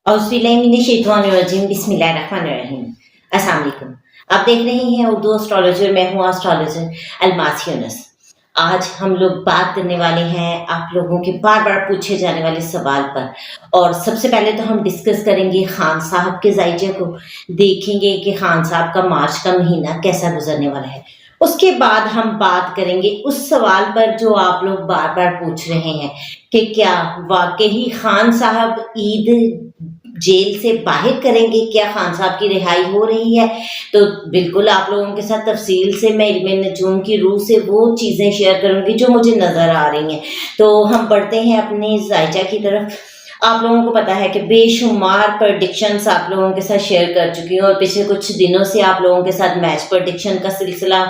औज़ुबिल्लाहिमिनश्शैतानिर्रजीम बिस्मिल्लाहिर्रहमानिर्रहीम। अस्सलाम वालेकुम। आप देख रहे हैं उर्दू एस्ट्रोलॉजर, मैं हूँ एस्ट्रोलॉजर अलमास यूनुस। आज हम लोग बात करने वाले हैं आप लोगों के बार-बार पूछे जाने वाले सवाल पर, और सबसे पहले तो हम डिस्कस करेंगे खान साहब के ज़ाइजे को, देखेंगे कि खान साहब का मार्च का महीना कैसा गुजरने वाला है। उसके बाद हम बात करेंगे उस सवाल पर जो आप लोग बार-बार पूछ रहे हैं कि क्या वाक़ई खान साहब ईद जेल से बाहर करेंगे, क्या खान साहब की रिहाई हो रही है? तो बिल्कुल आप लोगों के साथ तफ़सील से मैं इल्म नजूम की रूह से वो चीज़ें शेयर करूँगी जो मुझे नज़र आ रही हैं। तो हम बढ़ते हैं अपनी ज़ाइजा की तरफ। आप लोगों को पता है कि बेशुमार प्रेडिक्शंस आप लोगों के साथ शेयर कर चुकी हूँ, और पिछले कुछ दिनों से आप लोगों के साथ मैच प्रेडिक्शन का सिलसिला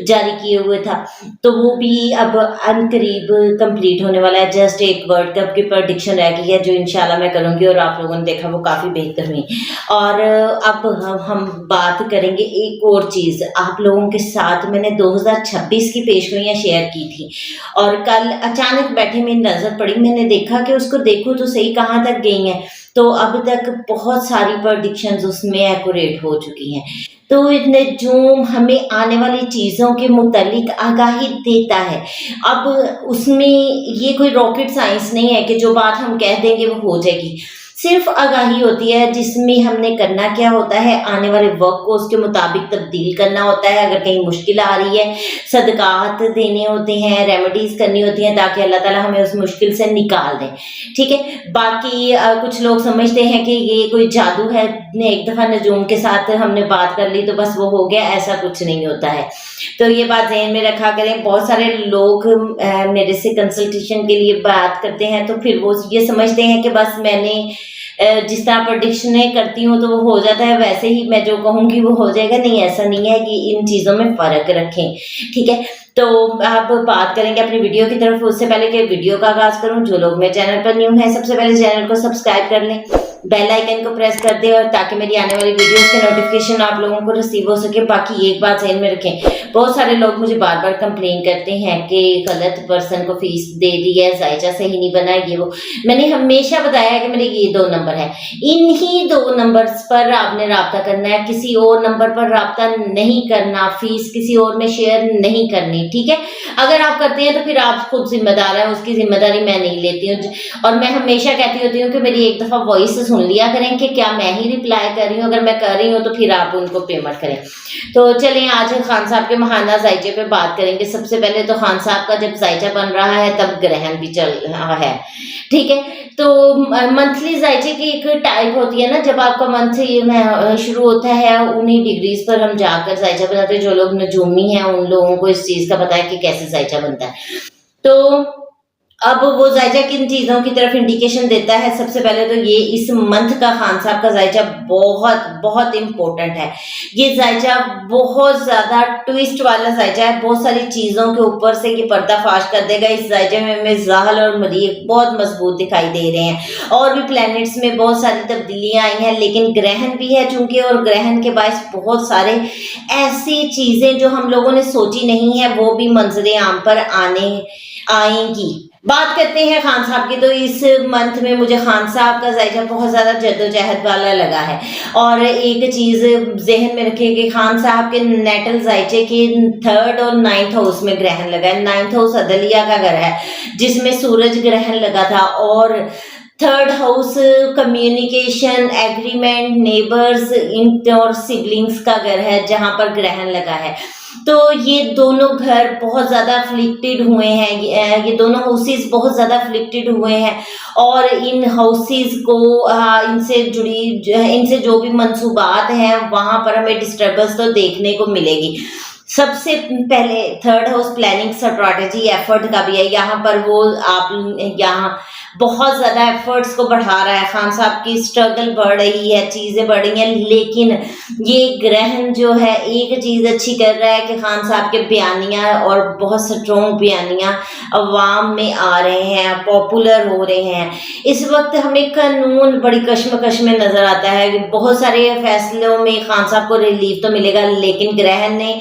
जारी किए हुए था, तो वो भी अब अनकरीब कंप्लीट होने वाला है। जस्ट एक वर्ल्ड कप की प्रेडिक्शन रह गई है जो इंशाल्लाह मैं करूँगी, और आप लोगों ने देखा वो काफ़ी बेहतर हुई। और अब हम बात करेंगे एक और चीज़। आप लोगों के साथ मैंने 2026 की पेशगोइयाँ शेयर की थी, और कल अचानक बैठे मेरी नज़र पड़ी, मैंने देखा कि उसको देखूँ तो सही कहाँ तक गई हैं, तो अब तक बहुत सारी प्रेडिक्शंस उसमें एक्यूरेट हो चुकी हैं। तो नजूम हमें आने वाली चीज़ों के मुतालिक आगाही देता है। अब उसमें ये कोई रॉकेट साइंस नहीं है कि जो बात हम कह देंगे वो हो जाएगी। सिर्फ आगाही होती है, जिसमें हमने करना क्या होता है, आने वाले वक्त को उसके मुताबिक तब्दील करना होता है। अगर कहीं मुश्किल आ रही है, सदकात देने होते हैं, रेमेडीज़ करनी होती हैं ताकि अल्लाह ताला हमें उस मुश्किल से निकाल दें। ठीक है, बाकी कुछ लोग समझते हैं कि ये कोई जादू है, एक दफ़ा नजूम के साथ हमने बात कर ली तो बस वो हो गया, ऐसा कुछ नहीं होता है। तो ये बात ज़हन में रखा करें। बहुत सारे लोग मेरे से कंसल्टेशन के लिए बात करते हैं, तो फिर वो ये समझते हैं कि बस मैंने जिस तरह प्रेडिक्शनें करती हूँ तो वो हो जाता है, वैसे ही मैं जो कहूँगी वो हो जाएगा। नहीं, ऐसा नहीं है, कि इन चीज़ों में फ़र्क रखें। ठीक है, तो अब बात करेंगे अपनी वीडियो की तरफ। उससे पहले कि वीडियो का आगाज़ करूँ, जो लोग मेरे चैनल पर न्यू हैं, सबसे पहले चैनल को सब्सक्राइब कर लें, बेल आइकन को प्रेस कर दें, और ताकि मेरी आने वाली वीडियोस के नोटिफिकेशन आप लोगों को रिसीव हो सके। बाकी एक बात ज़हन में रखें, बहुत सारे लोग मुझे बार बार कंप्लेन करते हैं कि गलत पर्सन को फीस दे दी है, ज़ाइजा सही नहीं बना, ये वो। मैंने हमेशा बताया है कि मेरे ये 2 नंबर है, इन्हीं 2 नंबर्स पर आपने राब्ता करना है, किसी और नंबर पर राब्ता नहीं करना, फीस किसी और में शेयर नहीं करनी। ठीक है, अगर आप करते हैं तो फिर आप खुद जिम्मेदार हैं, उसकी जिम्मेदारी मैं नहीं लेती हूँ। और मैं हमेशा कहती होती हूँ कि मेरी एक दफ़ा वॉइस सुन लिया करें कि क्या मैं ही रिप्लाई कर रही हूँ, अगर मैं कर रही हूँ तो फिर आप उनको पेमेंट करें। तो चलिए आज खान साहब के महाना ज़ाइजे पे बात करेंगे। सबसे पहले तो खान साहब का जब ज़ाइजा बन रहा है तब ग्रहण भी चल रहा है। ठीक है, तो मंथली ज़ाइजे की एक टाइप होती है ना, जब आपका मंथ शुरू होता है उन्हीं डिग्रीज पर हम जाकर ज़ाइजा बनाते हैं। जो लोग नजूमी हैं उन लोगों को इस चीज़ का पता है कि कैसे ज़ाइजा बनता है। तो अब वो ज़ाइजा किन चीज़ों की तरफ इंडिकेशन देता है। सबसे पहले तो ये इस मंथ का खान साहब का ज़ाइजा बहुत बहुत इम्पोर्टेंट है। ये ज़ाइजा बहुत ज़्यादा ट्विस्ट वाला ज़ाइजा है, बहुत सारी चीज़ों के ऊपर से ये पर्दाफाश कर देगा। इस ज़ाइजे में हमें ज़ाहल और मरीख बहुत मजबूत दिखाई दे रहे हैं, और भी प्लैनेट्स में बहुत सारी तब्दीलियाँ आई हैं, लेकिन ग्रहण भी है चूंकि, और ग्रहण के बायस बहुत सारे ऐसी चीज़ें जो हम लोगों ने सोची नहीं है वो भी मंजरे आम पर आएंगी। बात करते हैं खान साहब की। तो इस मंथ में मुझे खान साहब का ज़ाइजा बहुत ज़्यादा जद्दोजहद वाला लगा है, और एक चीज़ जहन में रखिए कि खान साहब के नेटल ज़ाइजे के 3rd और 9th हाउस में ग्रहण लगा है। 9th हाउस अदलिया का घर है जिसमें सूरज ग्रहण लगा था, और 3rd house communication, agreement, neighbours और सिबलिंग्स का घर है जहाँ पर ग्रहण लगा है। तो ये दोनों घर बहुत ज़्यादा अफ्लिक्टेड हुए हैं, ये दोनों हाउसेस बहुत ज़्यादा अफ्लिक्टेड हुए हैं, और इन हाउसेस को इनसे जो भी मंसूबात हैं वहाँ पर हमें डिस्टर्बेंस तो देखने को मिलेगी। सबसे पहले 3rd house planning, strategy, effort का भी है। यहाँ पर वो आप यहाँ बहुत ज़्यादा एफर्ट्स को बढ़ा रहा है। खान साहब की स्ट्रगल बढ़ रही है, चीज़ें बढ़ रही हैं, लेकिन ये ग्रहण जो है एक चीज़ अच्छी कर रहा है कि खान साहब के बयानियाँ और बहुत स्ट्रॉन्ग बयानियाँ अवाम में आ रहे हैं, पॉपुलर हो रहे हैं। इस वक्त हमें कानून बड़ी कश्मकश में नज़र आता है। बहुत सारे फैसलों में खान साहब को रिलीफ तो मिलेगा, लेकिन ग्रहण ने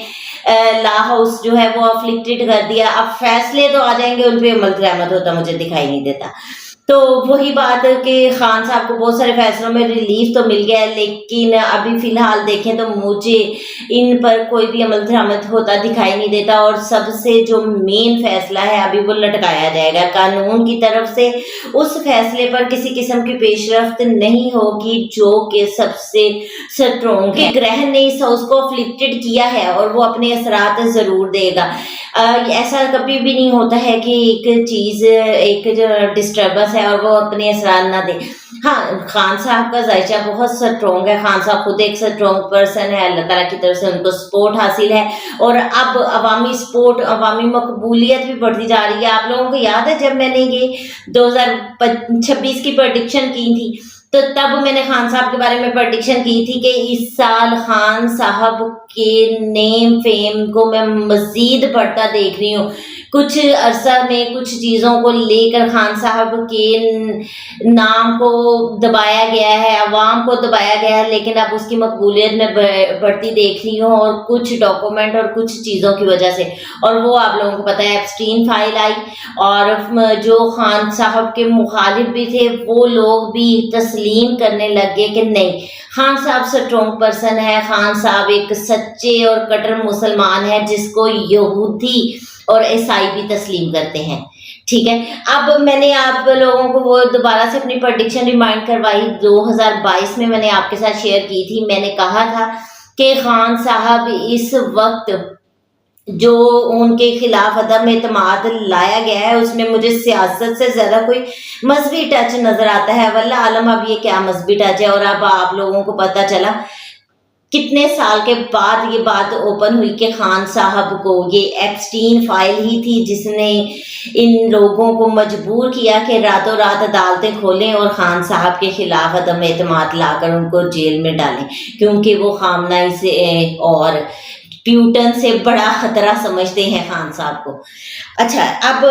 ला हाउस जो है वो अफ्लिक्टेड कर दिया। अब फैसले तो आ जाएंगे, उन पे अमल रहमत होता मुझे दिखाई नहीं देता। تو وہی بات کہ خان صاحب کو بہت سارے فیصلوں میں ریلیف تو مل گیا ہے، لیکن ابھی فی الحال دیکھیں تو مجھے ان پر کوئی بھی عمل درآمد ہوتا دکھائی نہیں دیتا، اور سب سے جو مین فیصلہ ہے ابھی وہ لٹکایا جائے گا قانون کی طرف سے، اس فیصلے پر کسی قسم کی پیش رفت نہیں ہوگی جو کہ سب سے سٹرونگ ہے۔ گرہن نے اس ہاؤس کو افلکٹڈ کیا ہے اور وہ اپنے اثرات ضرور دے گا۔ ایسا کبھی بھی نہیں ہوتا ہے کہ ایک چیز، ایک جو ڈسٹربنس ہے اور وہ اپنے اثرات نہ دے۔ ہاں، خان صاحب کا ذائچہ بہت سٹرونگ ہے، خان صاحب خود ایک سٹرونگ پرسن ہے، اللہ تعالیٰ کی طرف سے ان کو سپورٹ حاصل ہے، اور اب عوامی سپورٹ، عوامی مقبولیت بھی بڑھتی جا رہی ہے۔ آپ لوگوں کو یاد ہے جب میں نے یہ 2026 کی پریڈکشن کی تھی تو تب میں نے خان صاحب کے بارے میں پریڈکشن کی تھی کہ اس سال خان صاحب کے نیم فیم کو میں مزید بڑھتا دیکھ رہی ہوں۔ کچھ عرصہ میں کچھ چیزوں کو لے کر خان صاحب کے نام کو دبایا گیا ہے، عوام کو دبایا گیا ہے، لیکن اب اس کی مقبولیت میں بڑھتی دیکھ رہی ہوں، اور کچھ ڈاکومنٹ اور کچھ چیزوں کی وجہ سے، اور وہ آپ لوگوں کو پتہ ہے ایپسٹین فائل آئی، اور جو خان صاحب کے مخالف بھی تھے وہ لوگ بھی تسلیم کرنے لگ گئے کہ نہیں، خان صاحب سٹرونگ پرسن ہے، خان صاحب ایک سچے اور کٹر مسلمان ہے جس کو یہودی اور عیسائی بھی تسلیم کرتے ہیں۔ ٹھیک ہے، اب میں نے آپ لوگوں کو وہ دوبارہ سے اپنی پریڈکشن ریمائنڈ کروائی، 2022 میں نے آپ کے ساتھ شیئر کی تھی۔ میں نے کہا تھا کہ خان صاحب اس وقت جو ان کے خلاف عدم اعتماد لایا گیا ہے اس میں مجھے سیاست سے زیادہ کوئی مذہبی ٹچ نظر آتا ہے، واللہ عالم اب یہ کیا مذہبی ٹچ ہے۔ اور اب آپ لوگوں کو پتہ چلا کتنے سال کے بعد یہ بات اوپن ہوئی کہ خان صاحب کو یہ ایپسٹین فائل ہی تھی جس نے ان لوگوں کو مجبور کیا کہ راتوں رات عدالتیں کھولیں اور خان صاحب کے خلاف عدم اعتماد لا کر ان کو جیل میں ڈالیں، کیونکہ وہ خامنہ سے اور پیوٹن سے بڑا خطرہ سمجھتے ہیں خان صاحب کو۔ اچھا، اب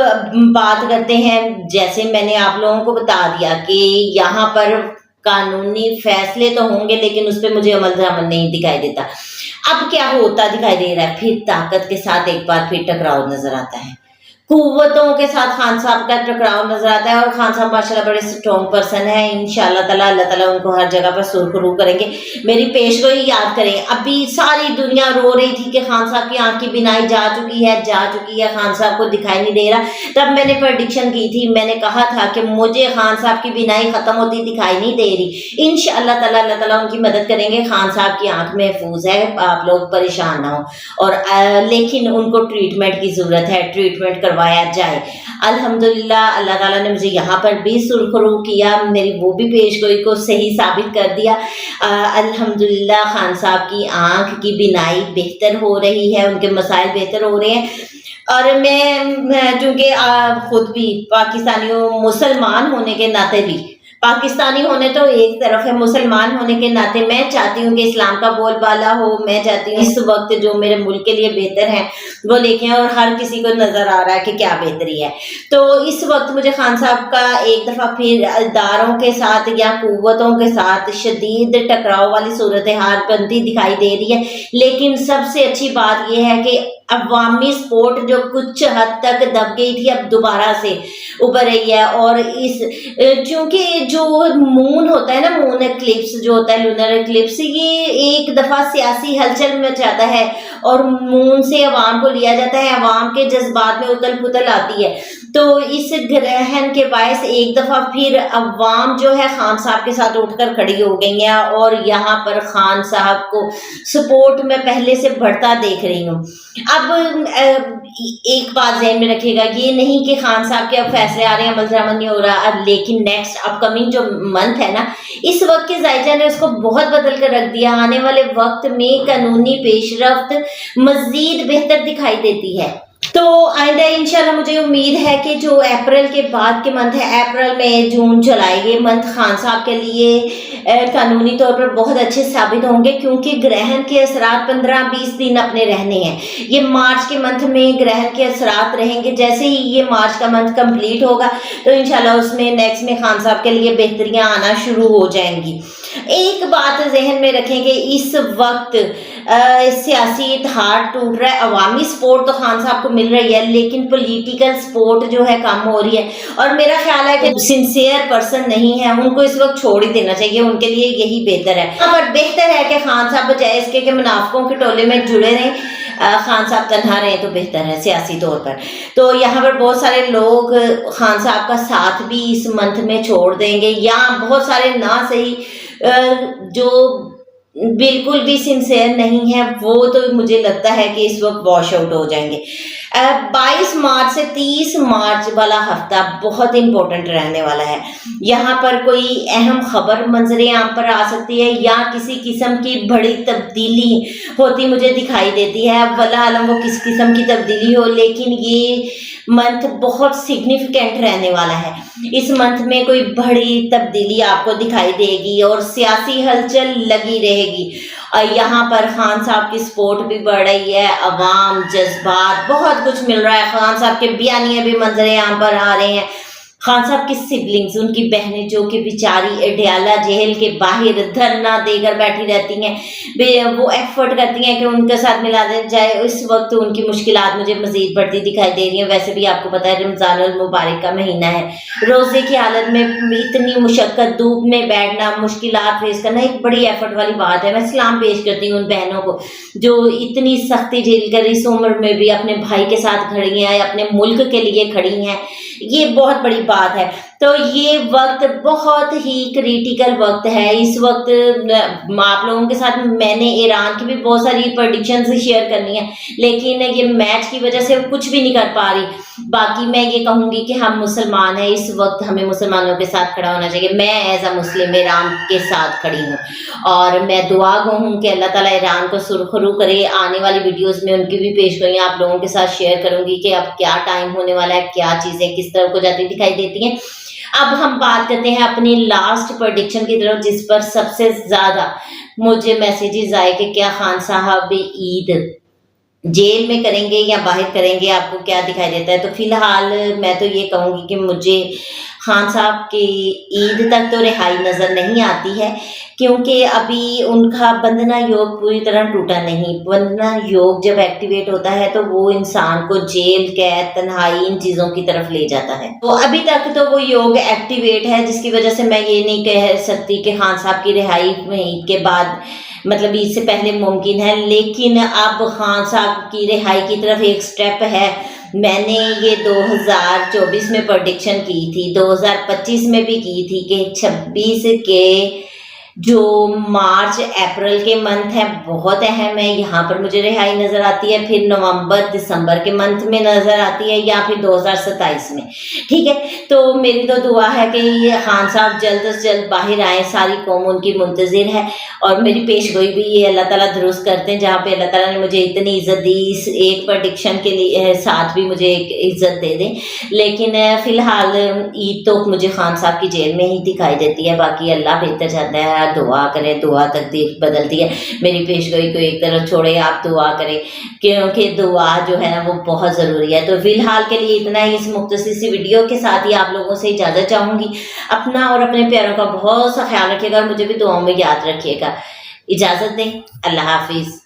بات کرتے ہیں، جیسے میں نے آپ لوگوں کو بتا دیا کہ یہاں پر قانونی فیصلے تو ہوں گے لیکن اس پہ مجھے عمل درآمد نہیں دکھائی دیتا۔ اب کیا ہوتا دکھائی دے رہا ہے؟ پھر طاقت کے ساتھ ایک بار پھر ٹکراؤ نظر آتا ہے، قوتوں کے ساتھ خان صاحب کا ٹکراؤ نظر آتا ہے، اور خان صاحب ماشاءاللہ بڑے سٹرونگ پرسن ہیں، انشاءاللہ تعالیٰ اللہ تعالیٰ ان کو ہر جگہ پر سرخرو کریں گے۔ میری پیش گوئی یاد کریں، ابھی ساری دنیا رو رہی تھی کہ خان صاحب کی آنکھ کی بینائی جا چکی ہے، خان صاحب کو دکھائی نہیں دے رہا، تب میں نے پریڈکشن کی تھی، میں نے کہا تھا کہ مجھے خان صاحب کی بینائی ختم ہوتی دکھائی نہیں دے رہی، انشاءاللہ تعالیٰ اللہ تعالیٰ ان کی مدد کریں گے، خان صاحب کی آنکھ محفوظ ہے، آپ لوگ پریشان نہ ہوں، اور لیکن ان کو ٹریٹمنٹ کی ضرورت ہے، ٹریٹمنٹ کروایا جائے۔ الحمدللہ اللہ تعالیٰ نے مجھے یہاں پر بھی سرخرو کیا، میری وہ بھی پیش گوئی کو صحیح ثابت کر دیا۔ الحمدللہ خان صاحب کی آنکھ کی بینائی بہتر ہو رہی ہے، ان کے مسائل بہتر ہو رہے ہیں، اور میں چونکہ خود بھی پاکستانیوں مسلمان ہونے کے ناطے بھی، پاکستانی ہونے تو ایک طرف ہے، مسلمان ہونے کے ناطے میں چاہتی ہوں کہ اسلام کا بول بالا ہو، میں چاہتی ہوں اس وقت جو میرے ملک کے لیے بہتر ہے وہ لکھیں، اور ہر کسی کو نظر آ رہا ہے کہ کیا بہتری ہے۔ تو اس وقت مجھے خان صاحب کا ایک دفعہ پھر اداروں کے ساتھ یا قوتوں کے ساتھ شدید ٹکراؤ والی صورتحال بنتی دکھائی دے رہی ہے، لیکن سب سے اچھی بات یہ ہے کہ عوامی سپورٹ جو کچھ حد تک دب گئی تھی اب دوبارہ سے ابھر رہی ہے، اور اس چونکہ جو مون ہوتا ہے نا، مون ایکلپس جو ہوتا ہے، لونر ایکلپس، یہ ایک دفعہ سیاسی ہلچل مچاتا ہے اور مون سے عوام کو لیا جاتا ہے، عوام کے جذبات میں اتل پتل آتی ہے، تو اس گرہن کے باعث ایک دفعہ پھر عوام جو ہے خان صاحب کے ساتھ اٹھ کر کھڑی ہو گئی ہیں، اور یہاں پر خان صاحب کو سپورٹ میں پہلے سے بڑھتا دیکھ رہی ہوں۔ اب ایک بات ذہن میں رکھیے گا، یہ نہیں کہ خان صاحب کے اب فیصلے آ رہے ہیں، عمل درآمد نہیں ہو رہا، لیکن نیکسٹ اپ کمنگ جو منتھ ہے نا، اس وقت کے ذائچہ نے اس کو بہت بدل کر رکھ دیا، آنے والے وقت میں قانونی پیش رفت مزید بہتر دکھائی دیتی ہے۔ تو آئندہ انشاءاللہ مجھے امید ہے کہ جو اپریل کے بعد کے منتھ ہے، اپریل میں جون جولائی، یہ منتھ خان صاحب کے لیے قانونی طور پر بہت اچھے ثابت ہوں گے، کیونکہ گرہن کے اثرات 15-20 دن اپنے رہنے ہیں۔ یہ مارچ کے منتھ میں گرہن کے اثرات رہیں گے، جیسے ہی یہ مارچ کا منتھ کمپلیٹ ہوگا تو انشاءاللہ اس میں نیکسٹ میں خان صاحب کے لیے بہتریاں آنا شروع ہو جائیں گی۔ ایک بات ذہن میں رکھیں کہ اس وقت सियासी इत्तेहाद टूट रहा है, अवामी सपोर्ट तो खान साहब को मिल रही है, लेकिन पॉलिटिकल सपोर्ट जो है कम हो रही है। और मेरा ख्याल है कि सिंसियर पर्सन नहीं है, उनको इस वक्त छोड़ ही देना चाहिए, उनके लिए यही बेहतर है। पर बेहतर है कि खान साहब बजाय इसके कि मुनाफिकों के टोले में जुड़े रहें, खान साहब तन्हा रहे तो बेहतर है सियासी तौर पर। तो यहाँ पर बहुत सारे लोग खान साहब का साथ भी इस मंथ में छोड़ देंगे, या बहुत सारे ना सही जो बिल्कुल भी सिंसियर नहीं है वो तो मुझे लगता है कि इस वक्त वॉश आउट हो जाएंगे। 22 मार्च से 30 मार्च वाला हफ्ता बहुत इंपॉर्टेंट रहने वाला है। यहाँ पर कोई अहम खबर मंजरे आम पर आ सकती है, या किसी किस्म की बड़ी तब्दीली होती मुझे दिखाई देती है। वल्लाह आलम वो किस किस्म की तब्दीली हो, लेकिन ये मंथ बहुत सिग्निफिकेंट रहने वाला है। इस मंथ में कोई बड़ी तब्दीली आपको दिखाई देगी और सियासी हलचल लगी रहेगी। और यहाँ पर खान साहब की सपोर्ट भी बढ़ रही है, अवाम जज्बात बहुत कुछ मिल रहा है। खान साहब के बयानिए भी मंजरे यहाँ पर आ रहे हैं। खान साहब की सिबलिंग्स, उनकी बहनें जो कि बेचारी अडयाला जेल के बाहर धरना देकर बैठी रहती हैं, वो एफर्ट करती हैं कि उनके साथ मिला दिया जाए। इस वक्त उनकी मुश्किलात मुझे मजीद बढ़ती दिखाई दे रही हैं। वैसे भी आपको पता है रमज़ान अल मुबारक का महीना है, रोज़े की हालत में इतनी मुशक्क़त, धूप में बैठना, मुश्किलात फेस करना एक बड़ी एफर्ट वाली बात है। मैं सलाम पेश करती हूँ उन बहनों को जो इतनी सख्ती झेल कर इस उम्र में भी अपने भाई के साथ खड़ी हैं, अपने मुल्क के लिए खड़ी हैं। ये बहुत बड़ी बात है। तो ये वक्त बहुत ही क्रिटिकल वक्त है। इस वक्त आप लोगों के साथ मैंने ईरान की भी बहुत सारी प्रेडिक्शंस शेयर करनी है, लेकिन ये मैच की वजह से कुछ भी नहीं कर पा रही। बाकी मैं ये कहूँगी कि हम मुसलमान हैं, इस वक्त हमें मुसलमानों के साथ खड़ा होना चाहिए। मैं एज अ मुस्लिम ईरान के साथ खड़ी हूँ और मैं दुआ गो हूँ कि अल्लाह ताला ईरान को सुरखरू करे। आने वाली वीडियोज़ में उनकी भी पेशगोई आप लोगों के साथ शेयर करूँगी कि अब क्या टाइम होने वाला है, क्या चीज़ें किस तरह को जाती दिखाई देती हैं। अब हम बात करते हैं अपनी लास्ट प्रेडिक्शन की तरफ, जिस पर सबसे ज़्यादा मुझे मैसेजेस आए कि क्या खान साहब ईद जेल में करेंगे या बाहर करेंगे, आपको क्या दिखाई देता है। तो फिलहाल मैं तो ये कहूँगी कि मुझे खान साहब की ईद तक तो रिहाई नज़र नहीं आती है, क्योंकि अभी उनका बंधना योग पूरी तरह टूटा नहीं। बंधना योग जब एक्टिवेट होता है तो वो इंसान को जेल, कैद, तन्हाई, इन चीज़ों की तरफ ले जाता है। तो अभी तक तो वो योग एक्टिवेट है, जिसकी वजह से मैं ये नहीं कह सकती कि खान साहब की रिहाई ईद के बाद, मतलब ईद से पहले मुमकिन है। लेकिन अब खान साहब की रिहाई की तरफ एक स्टेप है। मैंने ये 2024 में प्रेडिक्शन की थी, 2025 में भी की थी कि 26 के जो मार्च अप्रैल के मंथ है बहुत अहम है, यहाँ पर मुझे रिहाई नज़र आती है। फिर नवंबर दिसंबर के मंथ में नज़र आती है, या फिर 2027 में। ठीक है, तो मेरी तो दुआ है कि ये खान साहब जल्द से जल्द बाहर आए, सारी कौम उनकी मुंतज़िर है। और मेरी पेशगोई भी ये अल्लाह ताला दुरुस्त करते हैं, जहाँ पे अल्लाह ताला ने मुझे इतनी इज़्ज़त दी, इस एक प्रेडिक्शन के लिए साथ भी मुझे एक इज़्ज़त दे दें। लेकिन फ़िलहाल ईद तो मुझे खान साहब की जेल में ही दिखाई देती है, बाकी अल्लाह बेहतर जानता है। दुआ करें, दुआ तकदीर बदलती है। मेरी पेशगोई को एक तरफ छोड़े, आप दुआ करें, क्योंकि दुआ जो है ना वो बहुत ज़रूरी है। तो फिलहाल के लिए इतना ही। इस मुख्तसर सी वीडियो के साथ ही आप लोगों से इजाज़त चाहूँगी। अपना और अपने प्यारों का बहुत सा ख्याल रखिएगा और मुझे भी दुआओं में याद रखिएगा। इजाज़त दें, अल्लाह हाफिज़।